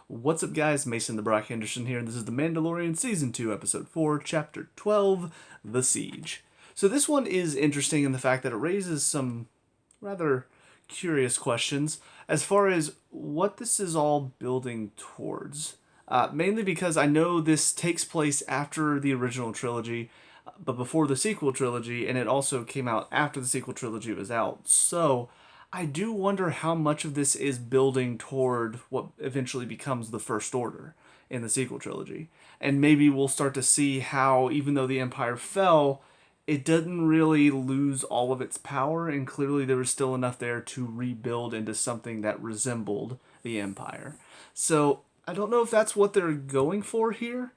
What's up, guys? Mason the Brock Henderson here, and this is the Mandalorian Season 2, Episode 4, Chapter 12, The Siege. So this one is interesting in the fact that it raises some rather curious questions as far as what this is all building towards. Mainly because I know this takes place after the original trilogy, but before the sequel trilogy, and it also came out after the sequel trilogy was out. So I do wonder how much of this is building toward what eventually becomes the First Order in the sequel trilogy. And maybe we'll start to see how, even though the Empire fell, it didn't really lose all of its power, and clearly there was still enough there to rebuild into something that resembled the Empire. So I don't know if that's what they're going for here,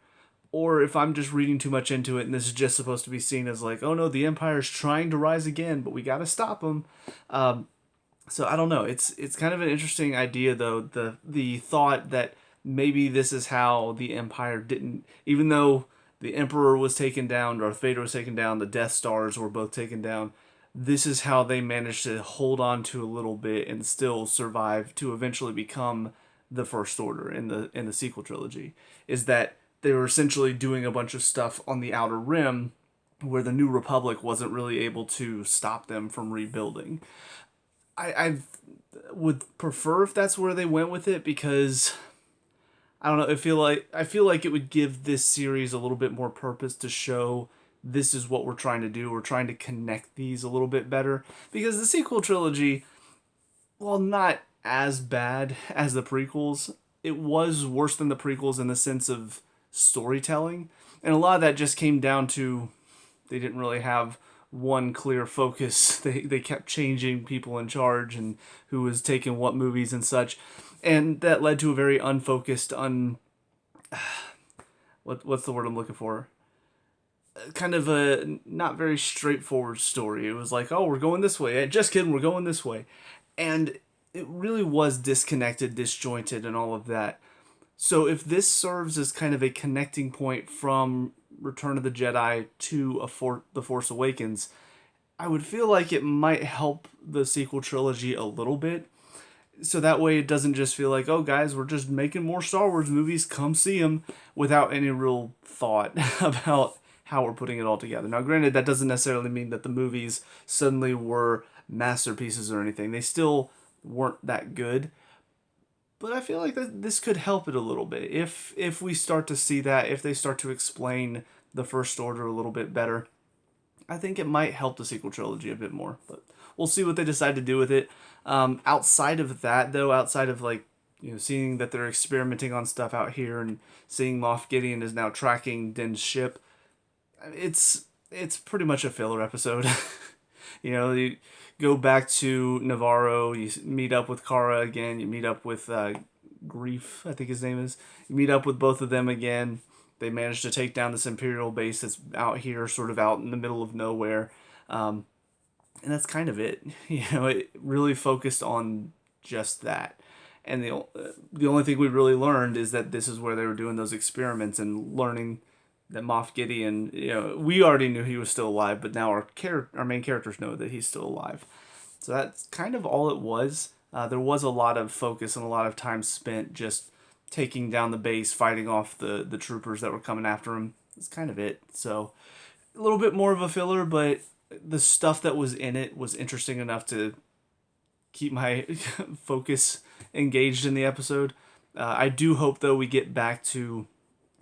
or if I'm just reading too much into it and this is just supposed to be seen as like, oh no, the Empire's trying to rise again, but we gotta stop them. So I don't know. It's kind of an interesting idea though. The thought that maybe this is how the Empire didn't, even though the Emperor was taken down, Darth Vader was taken down, the Death Stars were both taken down. This is how they managed to hold on to a little bit and still survive to eventually become the First Order in the sequel trilogy. Is that they were essentially doing a bunch of stuff on the Outer Rim where the New Republic wasn't really able to stop them from rebuilding. I would prefer if that's where they went with it, because I don't know. I feel like it would give this series a little bit more purpose to show this is what we're trying to do. We're trying to connect these a little bit better, because the sequel trilogy, while not as bad as the prequels, it was worse than the prequels in the sense of storytelling, and a lot of that just came down to they didn't really have one clear focus. They kept changing people in charge and who was taking what movies and such, and that led to a very unfocused, what's the word I'm looking for? Kind of a not very straightforward story. It was like, oh, we're going this way. Just kidding, we're going this way, and it really was disconnected, disjointed, and all of that. So if this serves as kind of a connecting point from Return of the Jedi to The Force Awakens, I would feel like it might help the sequel trilogy a little bit. So that way it doesn't just feel like, oh guys, we're just making more Star Wars movies, come see them, without any real thought about how we're putting it all together. Now granted, that doesn't necessarily mean that the movies suddenly were masterpieces or anything. They still weren't that good. But I feel like that this could help it a little bit. If we start to see that, if they start to explain the First Order a little bit better, I think it might help the sequel trilogy a bit more. But we'll see what they decide to do with it. Outside of that, though, outside of like, seeing that they're experimenting on stuff out here and seeing Moff Gideon is now tracking Din's ship, it's pretty much a filler episode. You go back to Navarro, you meet up with Kara again, you meet up with Grief, I think his name is. You meet up with both of them again. They managed to take down this Imperial base that's out here, sort of out in the middle of nowhere. And that's kind of it. It really focused on just that. And the only thing we really learned is that this is where they were doing those experiments and learning that Moff Gideon, we already knew he was still alive, but now our main characters know that he's still alive. So that's kind of all it was. There was a lot of focus and a lot of time spent just taking down the base, fighting off the troopers that were coming after him. That's kind of it. So a little bit more of a filler, but the stuff that was in it was interesting enough to keep my focus engaged in the episode. I do hope, though, we get back to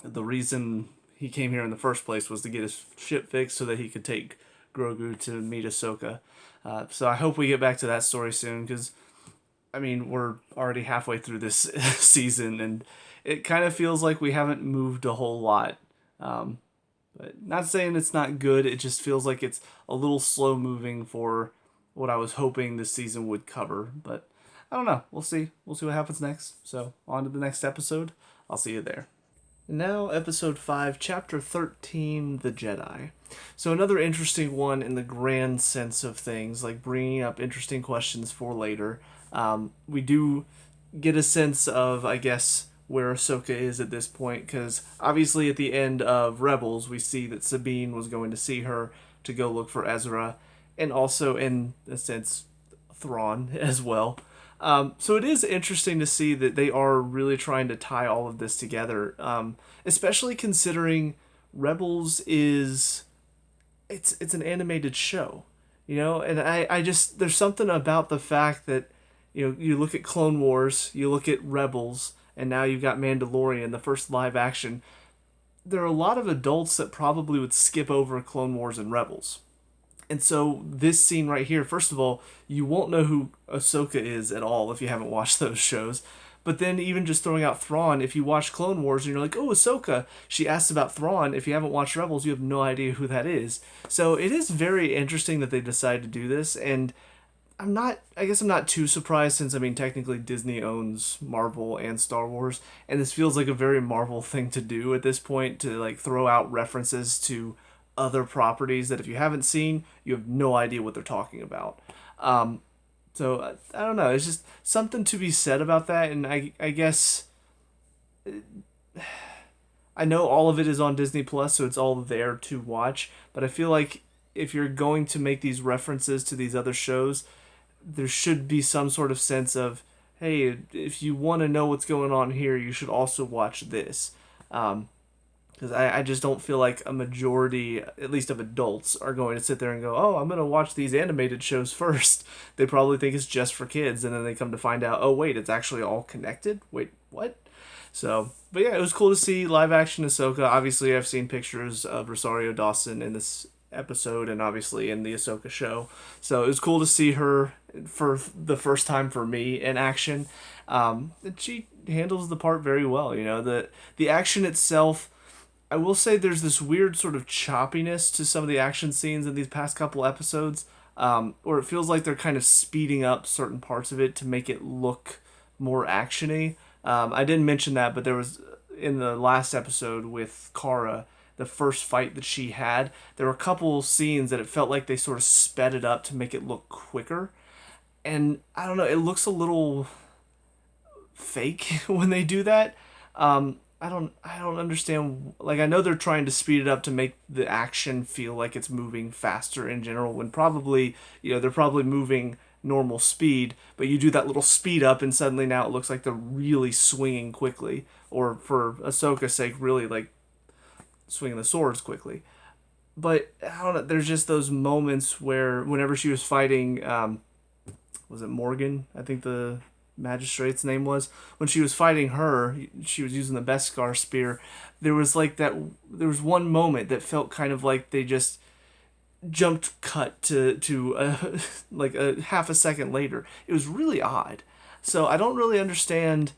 the reason he came here in the first place was to get his ship fixed so that he could take Grogu to meet Ahsoka. So I hope we get back to that story soon, because, we're already halfway through this season, and it kind of feels like we haven't moved a whole lot. But not saying it's not good, it just feels like it's a little slow moving for what I was hoping this season would cover. But I don't know. We'll see. We'll see what happens next. So on to the next episode. I'll see you there. Now, episode 5, chapter 13, The Jedi. So another interesting one in the grand sense of things, like bringing up interesting questions for later. We do get a sense of, I guess, where Ahsoka is at this point, because obviously at the end of Rebels, we see that Sabine was going to see her to go look for Ezra, and also, in a sense, Thrawn as well. So it is interesting to see that they are really trying to tie all of this together, especially considering Rebels is it's an animated show, and I just there's something about the fact that you look at Clone Wars, you look at Rebels, and now you've got Mandalorian, the first live action. There are a lot of adults that probably would skip over Clone Wars and Rebels. And so this scene right here, first of all, you won't know who Ahsoka is at all if you haven't watched those shows. But then even just throwing out Thrawn, if you watch Clone Wars and you're like, oh, Ahsoka, she asks about Thrawn. If you haven't watched Rebels, you have no idea who that is. So it is very interesting that they decided to do this. And I guess I'm not too surprised since, I mean, technically Disney owns Marvel and Star Wars. And this feels like a very Marvel thing to do at this point, to like throw out references to other properties that if you haven't seen, you have no idea what they're talking about. So I don't know. It's just something to be said about that, and I guess I know all of it is on Disney Plus, so it's all there to watch. But I feel like if you're going to make these references to these other shows, there should be some sort of sense of, hey, if you want to know what's going on here, you should also watch this. Because I just don't feel like a majority, at least of adults, are going to sit there and go, oh, I'm going to watch these animated shows first. They probably think it's just for kids, and then they come to find out, oh, wait, it's actually all connected? Wait, what? So, but yeah, it was cool to see live action Ahsoka. Obviously, I've seen pictures of Rosario Dawson in this episode and obviously in the Ahsoka show. So it was cool to see her for the first time for me in action. And she handles the part very well. The action itself, I will say there's this weird sort of choppiness to some of the action scenes in these past couple episodes, where it feels like they're kind of speeding up certain parts of it to make it look more actiony. I didn't mention that, but there was in the last episode with Kara, the first fight that she had, there were a couple scenes that it felt like they sort of sped it up to make it look quicker. And I don't know, it looks a little fake when they do that. I don't understand. Like, I know they're trying to speed it up to make the action feel like it's moving faster in general, when probably they're probably moving normal speed, but you do that little speed up and suddenly now it looks like they're really swinging quickly, or for Ahsoka's sake, really like swinging the swords quickly. But I don't know. There's just those moments where whenever she was fighting, was it Morgan? I think the magistrate's name was, when she was fighting her, she was using the Beskar spear. There was like that. There was one moment that felt kind of like they just jumped cut to like a half a second later. It was really odd. So I don't really understand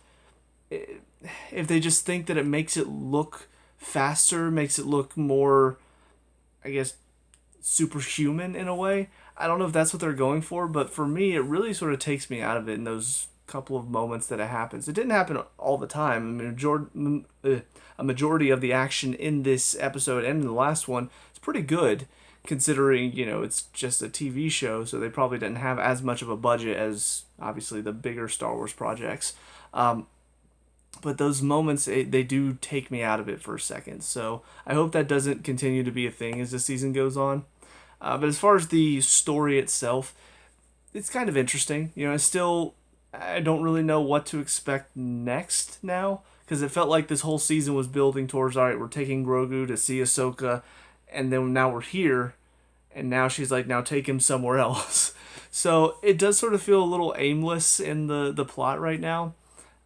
if they just think that it makes it look faster, makes it look more, I guess, superhuman in a way. I don't know if that's what they're going for, but for me, it really sort of takes me out of it in those couple of moments that it happens. It didn't happen all the time. I mean, a majority of the action in this episode and in the last one is pretty good, considering it's just a TV show, so they probably didn't have as much of a budget as obviously the bigger Star Wars projects. But those moments, they do take me out of it for a second. So I hope that doesn't continue to be a thing as the season goes on. But as far as the story itself, it's kind of interesting. I don't really know what to expect next now, because it felt like this whole season was building towards, all right, we're taking Grogu to see Ahsoka, and then now we're here, and now she's like, now take him somewhere else. So it does sort of feel a little aimless in the plot right now.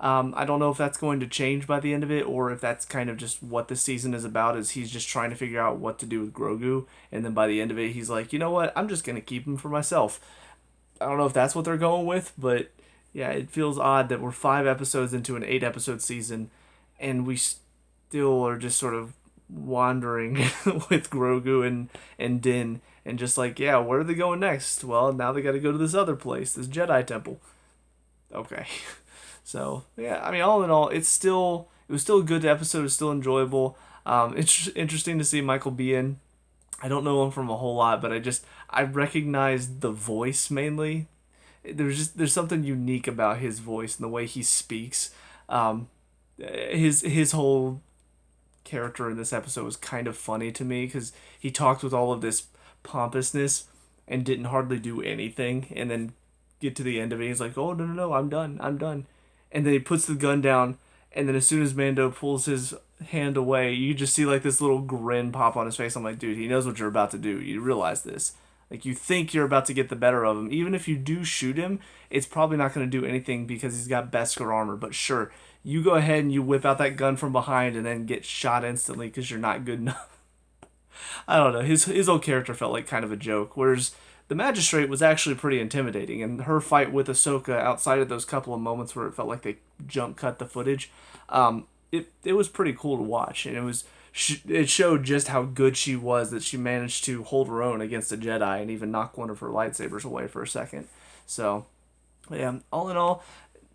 I don't know if that's going to change by the end of it, or if that's kind of just what the season is about, is he's just trying to figure out what to do with Grogu, and then by the end of it, he's like, you know what, I'm just going to keep him for myself. I don't know if that's what they're going with, but yeah, it feels odd that we're 5 episodes into an 8-episode season, and we still are just sort of wandering with Grogu and Din, and just like, yeah, where are they going next? Well, now they got to go to this other place, this Jedi temple. Okay. So yeah, I mean, all in all, it was still a good episode. It was still enjoyable. It's interesting to see Michael Biehn. I don't know him from a whole lot, but I recognized the voice mainly. There's something unique about his voice and the way he speaks. His whole character in this episode was kind of funny to me, because he talked with all of this pompousness and didn't hardly do anything, and then get to the end of it. He's like, oh, no, no, no, I'm done. I'm done. And then he puts the gun down. And then as soon as Mando pulls his hand away, you just see like this little grin pop on his face. I'm like, dude, he knows what you're about to do. You realize this. Like, you think you're about to get the better of him. Even if you do shoot him, it's probably not going to do anything because he's got Beskar armor. But sure, you go ahead and you whip out that gun from behind and then get shot instantly because you're not good enough. I don't know. His old character felt like kind of a joke. Whereas the Magistrate was actually pretty intimidating. And her fight with Ahsoka, outside of those couple of moments where it felt like they jump cut the footage, it was pretty cool to watch. And it showed just how good she was, that she managed to hold her own against a Jedi and even knock one of her lightsabers away for a second. So, yeah, all in all,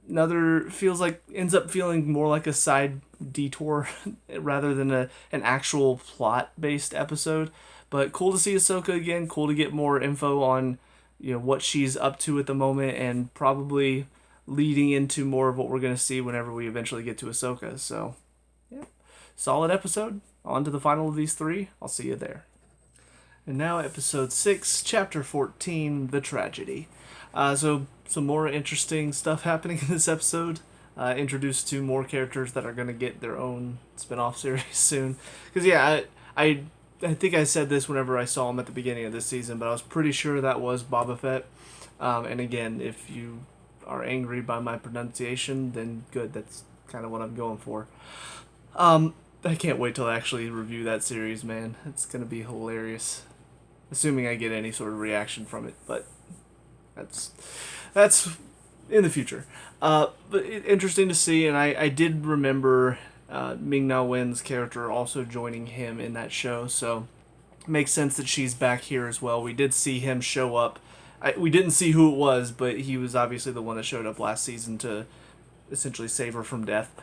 ends up feeling more like a side detour rather than an actual plot based episode. But cool to see Ahsoka again. Cool to get more info on what she's up to at the moment, and probably leading into more of what we're gonna see whenever we eventually get to Ahsoka. So, yeah, solid episode. On to the final of these three. I'll see you there. And now episode 6, chapter 14, The Tragedy. So some more interesting stuff happening in this episode. Introduced to more characters that are going to get their own spin-off series soon. Because, yeah, I think I said this whenever I saw him at the beginning of this season, but I was pretty sure that was Boba Fett. And again, if you are angry by my pronunciation, then good. That's kind of what I'm going for. I can't wait till I actually review that series, man. It's going to be hilarious. Assuming I get any sort of reaction from it, but that's in the future. But interesting to see, and I did remember Ming-Na Wen's character also joining him in that show, so it makes sense that she's back here as well. We did see him show up. We didn't see who it was, but he was obviously the one that showed up last season to essentially save her from death.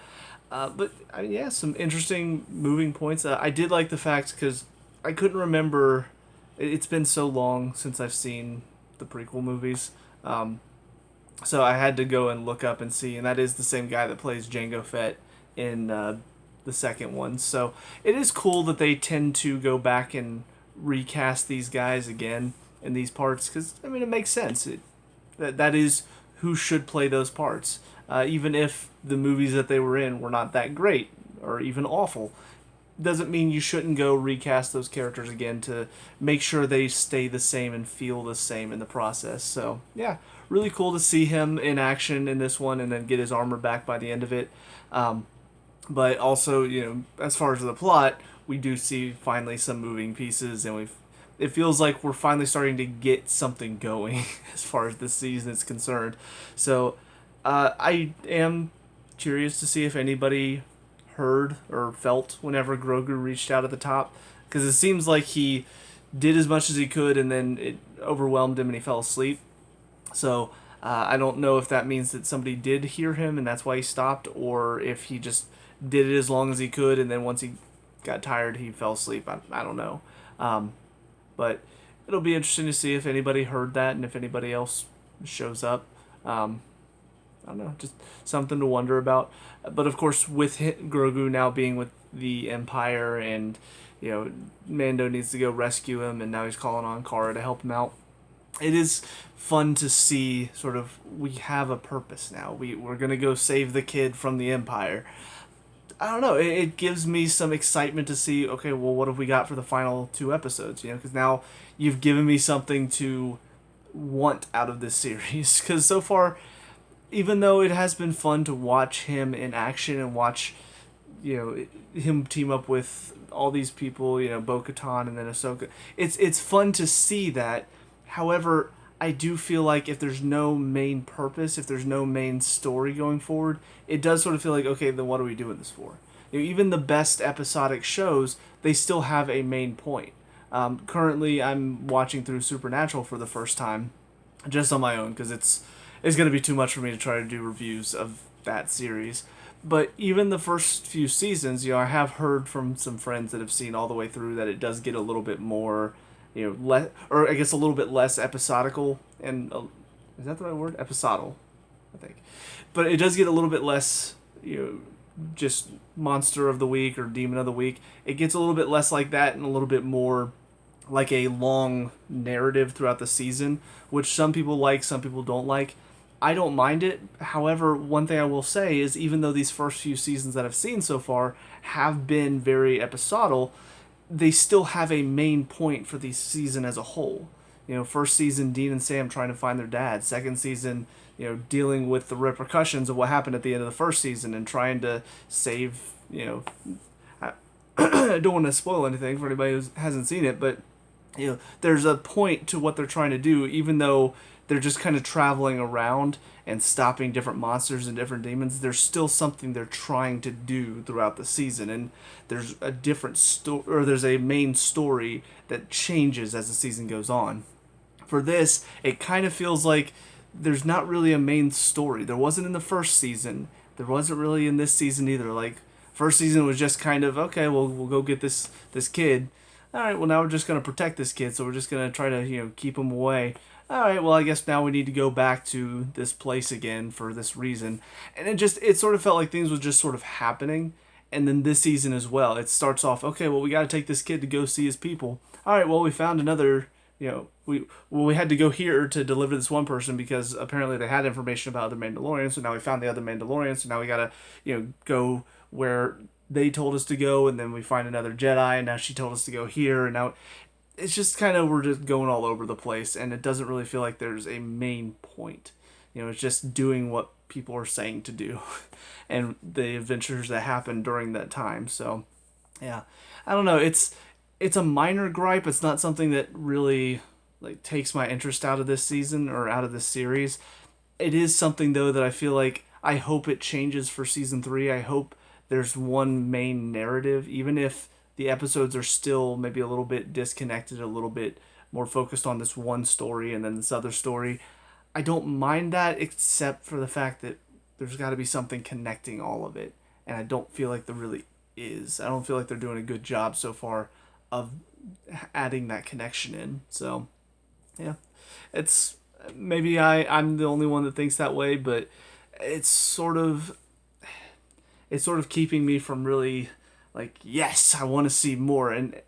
But yeah, some interesting moving points. I did like the fact, because I couldn't remember. It's been so long since I've seen the prequel movies, so I had to go and look up and see, and that is the same guy that plays Jango Fett in the second one. So it is cool that they tend to go back and recast these guys again in these parts, because it makes sense. That is who should play those parts. Even if the movies that they were in were not that great or even awful, doesn't mean you shouldn't go recast those characters again to make sure they stay the same and feel the same in the process. So, yeah, really cool to see him in action in this one and then get his armor back by the end of it. But also, as far as the plot, we do see finally some moving pieces, and it feels like we're finally starting to get something going as far as this season is concerned. So, I am curious to see if anybody heard or felt whenever Grogu reached out at the top, because it seems like he did as much as he could and then it overwhelmed him and he fell asleep. So I don't know if that means that somebody did hear him and that's why he stopped, or if he just did it as long as he could and then once he got tired he fell asleep. I don't know. But it'll be interesting to see if anybody heard that and if anybody else shows up. I don't know, just something to wonder about. But of course, with Grogu now being with the Empire, and Mando needs to go rescue him, and now he's calling on Cara to help him out. It is fun to see sort of we have a purpose now. We're gonna go save the kid from the Empire. I don't know. It gives me some excitement to see. Okay, well, what have we got for the final 2 episodes? Because now you've given me something to want out of this series. Because so far, even though it has been fun to watch him in action and watch, him team up with all these people, Bo-Katan and then Ahsoka, it's fun to see that. However, I do feel like if there's no main purpose, if there's no main story going forward, it does sort of feel like, okay, then what are we doing this for? Even the best episodic shows, they still have a main point. Currently, I'm watching through Supernatural for the first time, just on my own, because it's going to be too much for me to try to do reviews of that series. But even the first few seasons, I have heard from some friends that have seen all the way through that it does get a little bit more, less, or I guess a little bit less episodical. And is that the right word? Episodal, I think. But it does get a little bit less, just monster of the week or demon of the week. It gets a little bit less like that and a little bit more like a long narrative throughout the season, which some people like, some people don't like. I don't mind it. However, one thing I will say is even though these first few seasons that I've seen so far have been very episodal, they still have a main point for the season as a whole. You know, first season, Dean and Sam trying to find their dad. Second season, you know, dealing with the repercussions of what happened at the end of the first season and trying to save, you know, I don't want to spoil anything for anybody who hasn't seen it, but you know, there's a point to what they're trying to do, even though they're just kind of traveling around and stopping different monsters and different demons. There's still something they're trying to do throughout the season, and there's a different story, or there's a main story that changes as the season goes on. For this, it kind of feels like there's not really a main story. There wasn't in the first season. There wasn't really in this season either. Like first season was just kind of okay. Well, we'll go get this kid. All right. Well, now we're just gonna protect this kid, so we're just gonna try to keep him away. All right. Well, I guess now we need to go back to this place again for this reason, and it sort of felt like things was just sort of happening. And then this season as well, it starts off okay. Well, we got to take this kid to go see his people. All right. Well, we found another we had to go here to deliver this one person because apparently they had information about other Mandalorians. So now we found the other Mandalorians. So now we gotta go where they told us to go, and then we find another Jedi, and now she told us to go here, and now it's just kind of we're just going all over the place, and it doesn't really feel like there's a main point. It's just doing what people are saying to do, and the adventures that happen during that time. So yeah, I don't know. It's a minor gripe. It's not something that really like takes my interest out of this season or out of this series. It is something though that I feel like I hope it changes for season 3. I hope there's one main narrative, even if the episodes are still maybe a little bit disconnected, a little bit more focused on this one story and then this other story. I don't mind that except for the fact that there's got to be something connecting all of it, and I don't feel like there really is. I don't feel like they're doing a good job so far of adding that connection in. So, yeah, it's maybe I'm the only one that thinks that way, but it's sort of keeping me from really like yes, I want to see more. And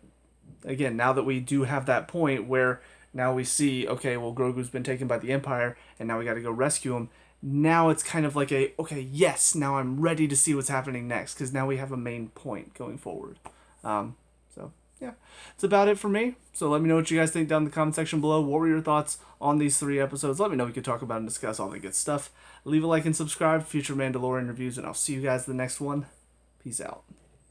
again, now that we do have that point where now we see okay, well Grogu's been taken by the Empire, and now we got to go rescue him. Now it's kind of like a okay, yes, now I'm ready to see what's happening next because now we have a main point going forward. So yeah, that's about it for me. So let me know what you guys think down in the comment section below. What were your thoughts on these 3 episodes? Let me know. We could talk about and discuss all the good stuff. Leave a like and subscribe for future Mandalorian reviews, and I'll see you guys in the next one. Peace out.